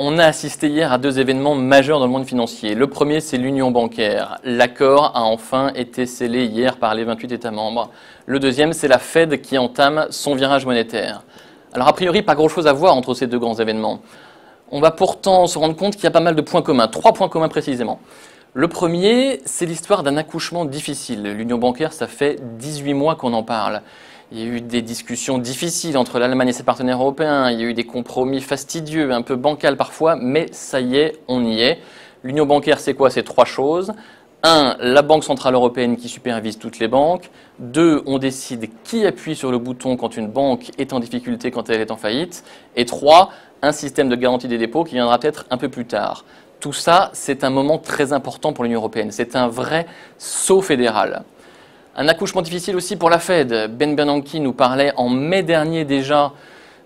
On a assisté hier à deux événements majeurs dans le monde financier. Le premier, c'est l'union bancaire. L'accord a enfin été scellé hier par les 28 États membres. Le deuxième, c'est la Fed qui entame son virage monétaire. Alors a priori, pas grand-chose à voir entre ces deux grands événements. On va pourtant se rendre compte qu'il y a pas mal de points communs, 3 points communs précisément. Le premier, c'est l'histoire d'un accouchement difficile. L'union bancaire, ça fait 18 mois qu'on en parle. Il y a eu des discussions difficiles entre l'Allemagne et ses partenaires européens, il y a eu des compromis fastidieux, un peu bancals parfois, mais ça y est, on y est. L'union bancaire, c'est quoi? C'est 3 choses. 1, la Banque centrale européenne qui supervise toutes les banques. 2, on décide qui appuie sur le bouton quand une banque est en difficulté, quand elle est en faillite. Et 3, un système de garantie des dépôts qui viendra peut-être un peu plus tard. Tout ça, c'est un moment très important pour l'Union européenne. C'est un vrai saut fédéral. Un accouchement difficile aussi pour la Fed. Ben Bernanke nous parlait en mai dernier déjà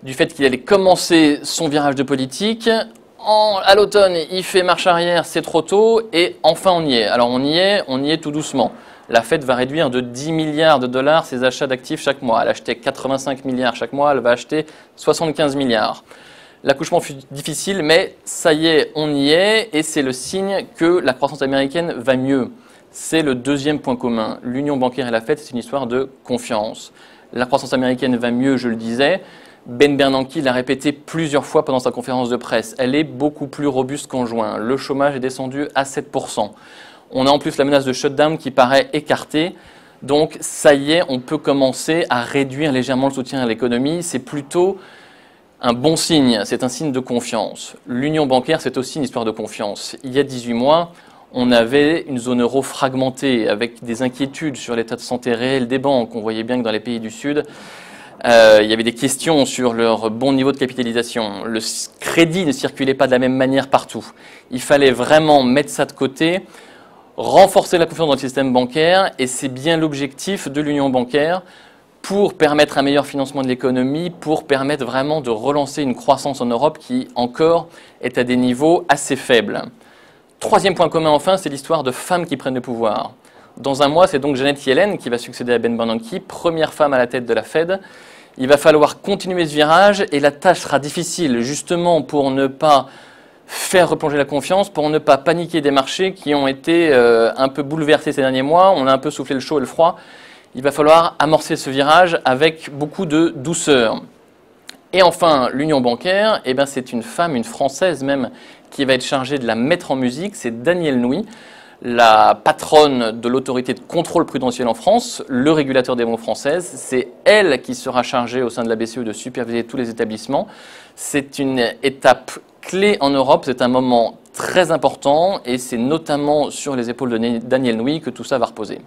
du fait qu'il allait commencer son virage de politique. À l'automne, il fait marche arrière, c'est trop tôt, et enfin on y est. Alors on y est tout doucement. La Fed va réduire de 10 milliards de dollars ses achats d'actifs chaque mois. Elle achetait 85 milliards chaque mois, elle va acheter 75 milliards. L'accouchement fut difficile, mais ça y est, on y est, et c'est le signe que la croissance américaine va mieux. C'est le deuxième point commun. L'union bancaire et la Fed, c'est une histoire de confiance. La croissance américaine va mieux, je le disais. Ben Bernanke l'a répété plusieurs fois pendant sa conférence de presse. Elle est beaucoup plus robuste qu'en juin. Le chômage est descendu à 7%. On a en plus la menace de shutdown qui paraît écartée. Donc ça y est, on peut commencer à réduire légèrement le soutien à l'économie. C'est plutôt un bon signe, c'est un signe de confiance. L'union bancaire, c'est aussi une histoire de confiance. Il y a 18 mois, on avait une zone euro fragmentée avec des inquiétudes sur l'état de santé réel des banques. On voyait bien que dans les pays du Sud, il y avait des questions sur leur bon niveau de capitalisation. Le crédit ne circulait pas de la même manière partout. Il fallait vraiment mettre ça de côté, renforcer la confiance dans le système bancaire, et c'est bien l'objectif de l'union bancaire pour permettre un meilleur financement de l'économie, pour permettre vraiment de relancer une croissance en Europe qui encore est à des niveaux assez faibles. Troisième point commun enfin, c'est l'histoire de femmes qui prennent le pouvoir. Dans un mois, c'est donc Janet Yellen qui va succéder à Ben Bernanke, première femme à la tête de la Fed. Il va falloir continuer ce virage et la tâche sera difficile, justement pour ne pas faire replonger la confiance, pour ne pas paniquer des marchés qui ont été un peu bouleversés ces derniers mois. On a un peu soufflé le chaud et le froid. Il va falloir amorcer ce virage avec beaucoup de douceur. Et enfin, l'union bancaire, eh ben, c'est une femme, une Française même, qui va être chargée de la mettre en musique. C'est Danielle Nouy, la patronne de l'autorité de contrôle prudentiel en France, le régulateur des banques françaises. C'est elle qui sera chargée au sein de la BCE de superviser tous les établissements. C'est une étape clé en Europe, c'est un moment très important et c'est notamment sur les épaules de Danielle Nouy que tout ça va reposer.